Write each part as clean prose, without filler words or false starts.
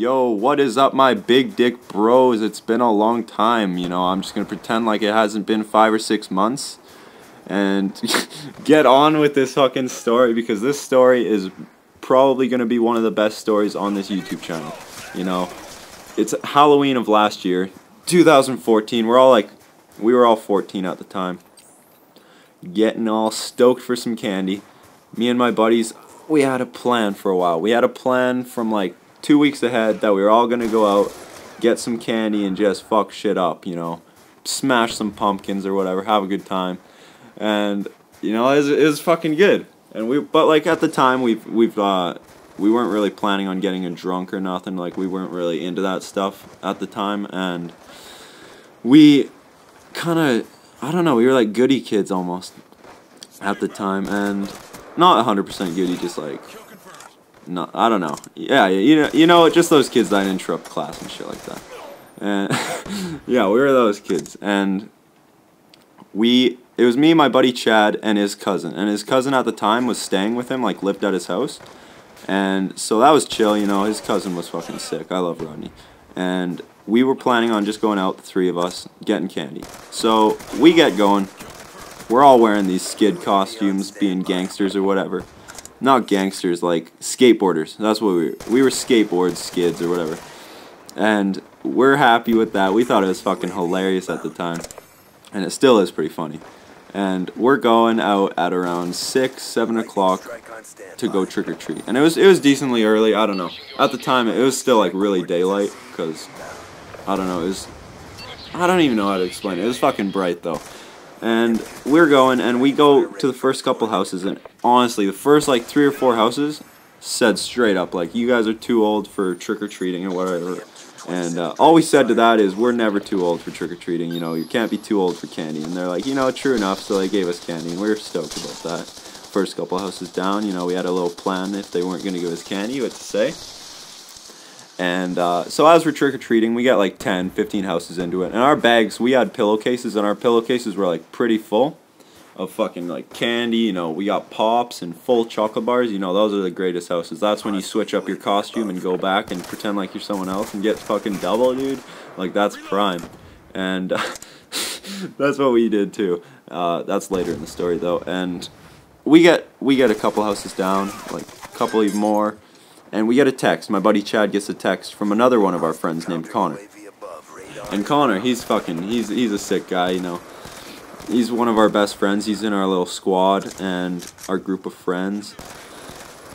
Yo, what is up, my big dick bros? It's been a long time, you know. I'm just gonna pretend like it hasn't been 5 or 6 months and get on with this fucking story, because this story is probably gonna be one of the best stories on this YouTube channel. You know, it's Halloween of last year, 2014. We were all 14 at the time, getting all stoked for some candy. Me and my buddies, we had a plan for a while. We had a plan from like 2 weeks ahead that we were all gonna go out, get some candy, and just fuck shit up, you know, smash some pumpkins or whatever, have a good time, and you know, it was fucking good. And but like at the time, we weren't really planning on getting drunk or nothing. Like we weren't really into that stuff at the time, and we kind of, I don't know, we were like goody kids almost at the time, and not 100% goody, just like. No, I don't know. Yeah, you know, just those kids that interrupt class and shit like that. And yeah, we were those kids, and it was me, my buddy Chad, and his cousin. And his cousin at the time was staying with him, like lived at his house. And so that was chill, you know. His cousin was fucking sick. I love Rodney. And we were planning on just going out, the three of us, getting candy. So we get going. We're all wearing these skid costumes, being gangsters or whatever. Not gangsters, like skateboarders. That's what we were skateboard skids or whatever. And we're happy with that. We thought it was fucking hilarious at the time. And it still is pretty funny. And we're going out at around 6, 7 o'clock to go trick-or-treat. And it was decently early, I don't know. At the time, it was still like really daylight, because, I don't know, I don't even know how to explain it. It was fucking bright though. And we're going, and we go to the first couple houses, and honestly, the first like 3 or 4 houses said straight up, like, you guys are too old for trick-or-treating or whatever. And all we said to that is, we're never too old for trick-or-treating, you know, you can't be too old for candy. And they're like, you know, true enough, so they gave us candy, and we were stoked about that. First couple houses down, you know, we had a little plan if they weren't going to give us candy, what to say. And so as we're trick-or-treating, we got like 10, 15 houses into it. And our bags, we had pillowcases, and our pillowcases were like pretty full of fucking like candy. You know, we got pops and full chocolate bars. You know, those are the greatest houses. That's when you switch up your costume and go back and pretend like you're someone else and get fucking double, dude. Like, that's prime. And that's what we did too. That's later in the story though. And we get a couple houses down, like a couple even more. And we get a text. My buddy Chad gets a text from another one of our friends named Connor. And Connor, he's a sick guy, you know. He's one of our best friends. He's in our little squad and our group of friends.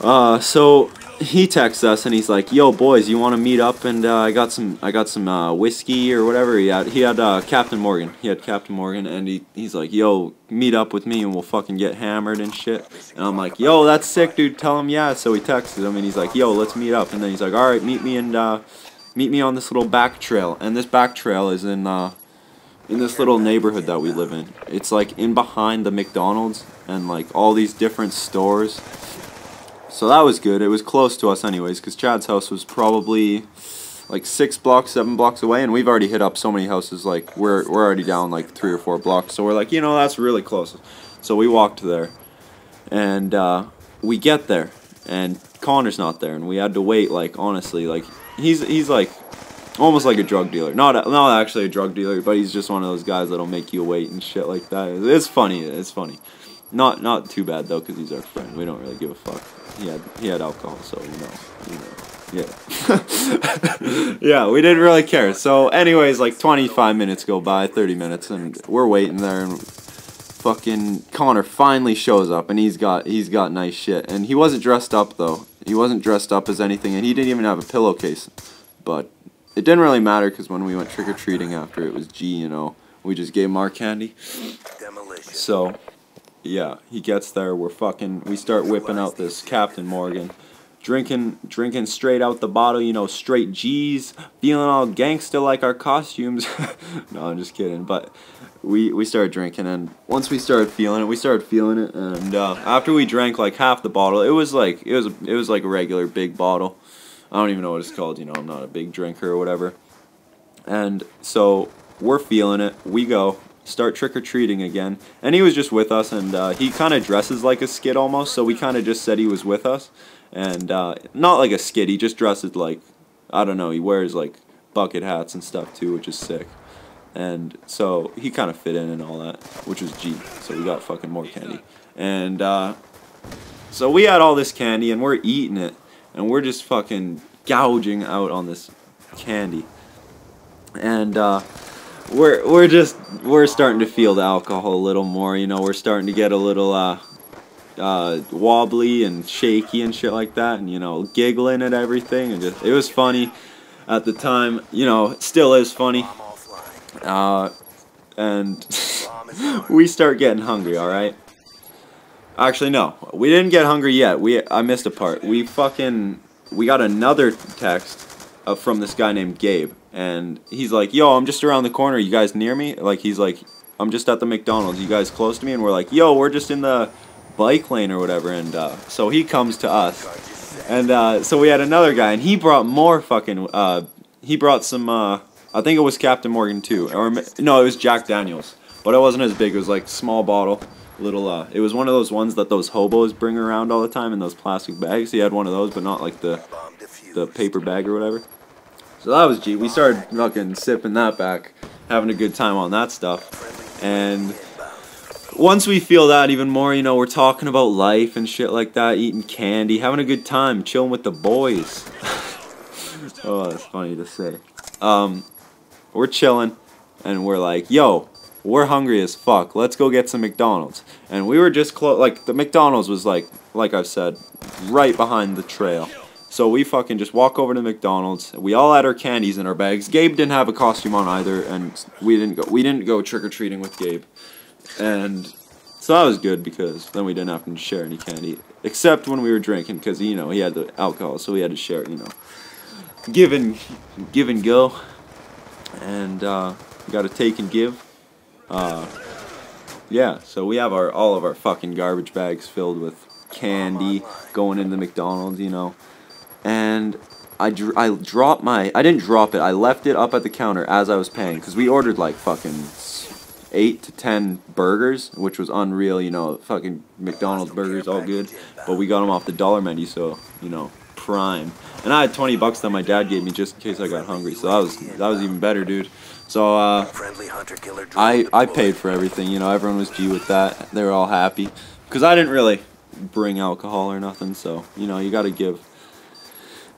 So he texts us and he's like, "Yo, boys, you want to meet up? And I got some whiskey or whatever." He had Captain Morgan. He had Captain Morgan, and he's like, "Yo, meet up with me and we'll fucking get hammered and shit." And I'm like, "Yo, that's sick, dude. Tell him yeah." So we texted him and he's like, "Yo, let's meet up." And then he's like, "All right, meet me on this little back trail." And this back trail is in this little neighborhood that we live in. It's like in behind the McDonald's and like all these different stores. So that was good. It was close to us anyways, because Chad's house was probably like 6 blocks, 7 blocks away, and we've already hit up so many houses. Like we're already down like 3 or 4 blocks. So we're like, you know, that's really close. So we walked there, and we get there, and Connor's not there, and we had to wait. Like, honestly, like he's like almost like a drug dealer. Not actually a drug dealer, but he's just one of those guys that'll make you wait and shit like that. It's funny. It's funny. Not too bad though, because he's our friend. We don't really give a fuck. He had alcohol, so you know, yeah. Yeah, we didn't really care. So anyways, like 25 minutes go by, 30 minutes, and we're waiting there, and fucking Connor finally shows up, and he's got nice shit. And he wasn't dressed up though. He wasn't dressed up as anything, and he didn't even have a pillowcase. But it didn't really matter, because when we went trick-or-treating after, it was G, you know. We just gave him our candy. So yeah, he gets there, we start whipping out this Captain Morgan, drinking straight out the bottle, you know, straight G's, feeling all gangsta like our costumes. No, I'm just kidding, but we started drinking, and once we started feeling it, and after we drank like half the bottle, it was like a regular big bottle. I don't even know what it's called, you know, I'm not a big drinker or whatever. And so we're feeling it, we go start trick-or-treating again, and he was just with us, and he kind of dresses like a skid almost, so we kind of just said he was with us, and not like a skid, he just dresses like I don't know, he wears like bucket hats and stuff too, which is sick. And so he kind of fit in and all that, which was G. So we got fucking more candy. And so we had all this candy and we're eating it. And we're just fucking gouging out on this candy. And we're starting to feel the alcohol a little more, you know, we're starting to get a little wobbly and shaky and shit like that, and you know, giggling at everything, and just, it was funny at the time, you know, it still is funny. And we start getting hungry, alright? Actually, no, we didn't get hungry yet. I missed a part. We got another text from this guy named Gabe, and he's like, yo, I'm just around the corner, you guys near me? Like, he's like, I'm just at the McDonald's, you guys close to me? And we're like, yo, we're just in the bike lane or whatever. And so he comes to us, and so we had another guy, and he brought more fucking, he brought some, I think it was Captain Morgan too, or no, it was Jack Daniels, but it wasn't as big, it was like small bottle. Little it was one of those ones that those hobos bring around all the time in those plastic bags. He had one of those, but not like the paper bag or whatever. So that was G. We started fucking sipping that back, having a good time on that stuff. And once we feel that even more, you know, we're talking about life and shit like that, eating candy, having a good time, chilling with the boys. Oh, that's funny to say. We're chilling, and we're like, yo, we're hungry as fuck, let's go get some McDonald's. And we were just close, like, the McDonald's was like I've said, right behind the trail. So we fucking just walk over to McDonald's. We all had our candies in our bags. Gabe didn't have a costume on either, and we didn't go trick-or-treating with Gabe. And so that was good, because then we didn't have to share any candy, except when we were drinking, because, you know, he had the alcohol, so we had to share, you know, give and go. And we got to take and give. Yeah, so we have all of our fucking garbage bags filled with candy going into McDonald's, you know. And I didn't drop it, I left it up at the counter as I was paying, because we ordered like fucking 8 to 10 burgers, which was unreal, you know, fucking McDonald's burgers, all good, but we got them off the dollar menu, so, you know, prime. And I had 20 bucks that my dad gave me just in case I got hungry, so that was even better, dude. So, I paid for everything, you know, everyone was G with that, they were all happy, because I didn't really bring alcohol or nothing, so, you know, you gotta give.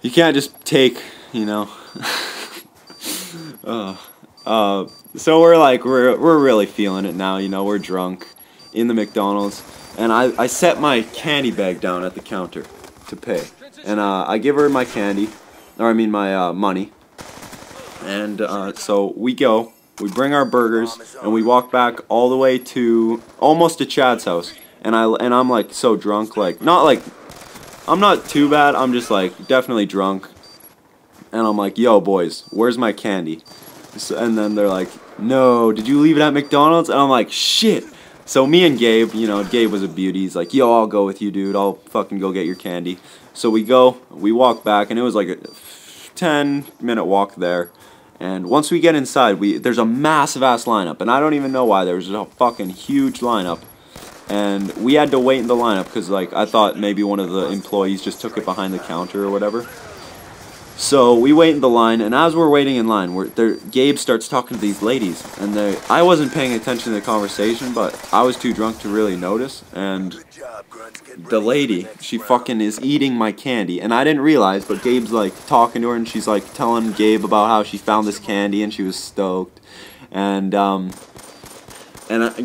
You can't just take, you know. So we're like, we're really feeling it now, you know, we're drunk in the McDonald's, and I set my candy bag down at the counter to pay, and I give her my candy, or I mean my money, and so we bring our burgers, and we walk back all the way to almost to Chad's house, and I'm like so drunk, like I'm not too bad, I'm just like definitely drunk, and I'm like, yo boys, where's my candy? So, and then they're like, no, did you leave it at McDonald's? And I'm like, shit. So me and Gabe, you know, Gabe was a beauty, he's like, yo, I'll go with you, dude, I'll fucking go get your candy. So we walk back, and it was like a 10-minute walk there, and once we get inside, there's a massive ass lineup, and I don't even know why, there was a fucking huge lineup. And we had to wait in the lineup because, like, I thought maybe one of the employees just took it behind the counter or whatever. So we wait in the line, and as we're waiting in line, Gabe starts talking to these ladies, and I wasn't paying attention to the conversation, but I was too drunk to really notice. And the lady, she fucking is eating my candy, and I didn't realize, but Gabe's like talking to her, and she's like telling Gabe about how she found this candy, and she was stoked. And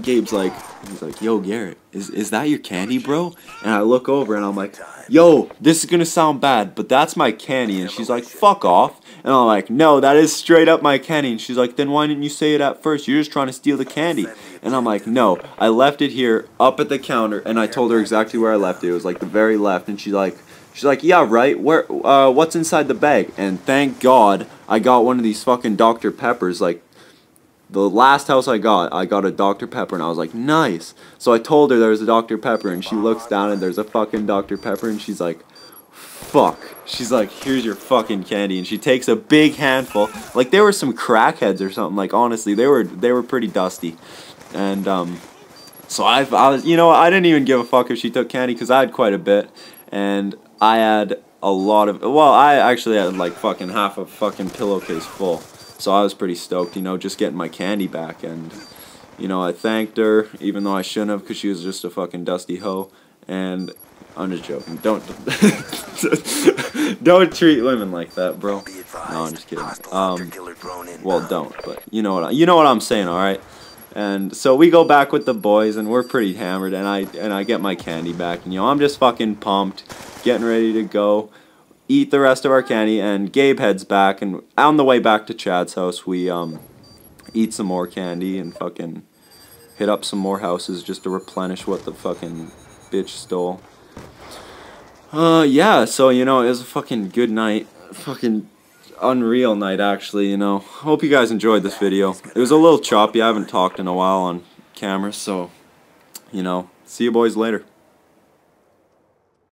Gabe's like, he's like, yo, Garrett, is that your candy, bro? And I look over, and I'm like, yo, this is gonna sound bad, but that's my candy. And she's like, fuck off. And I'm like, no, that is straight up my candy. And she's like, then why didn't you say it at first? You're just trying to steal the candy. And I'm like, no, I left it here up at the counter, and I told her exactly where I left it. It was like the very left. And she's like, yeah, right, where, what's inside the bag? And thank God I got one of these fucking Dr. Peppers. Like, the last house I got a Dr. Pepper, and I was like, nice. So I told her there was a Dr. Pepper, and she looks down, and there's a fucking Dr. Pepper, and she's like, fuck. She's like, here's your fucking candy, and she takes a big handful. Like, they were some crackheads or something. Like, honestly, they were pretty dusty. And so I was, you know, I didn't even give a fuck if she took candy, because I had quite a bit, and I had a lot of, well, I actually had like fucking half a fucking pillowcase full, so I was pretty stoked, you know, just getting my candy back. And you know, I thanked her, even though I shouldn't have, because she was just a fucking dusty hoe. And I'm just joking. Don't don't treat women like that, bro. No, I'm just kidding. Well, don't. But you know what I'm saying, all right. And so we go back with the boys, and we're pretty hammered. And I get my candy back, and you know, I'm just fucking pumped, getting ready to go eat the rest of our candy. And Gabe heads back, and on the way back to Chad's house, we eat some more candy and fucking hit up some more houses just to replenish what the fucking bitch stole. Yeah, so, you know, it was a fucking good night. Fucking unreal night, actually, you know. Hope you guys enjoyed this video. It was a little choppy. I haven't talked in a while on camera, so, you know, see you boys later.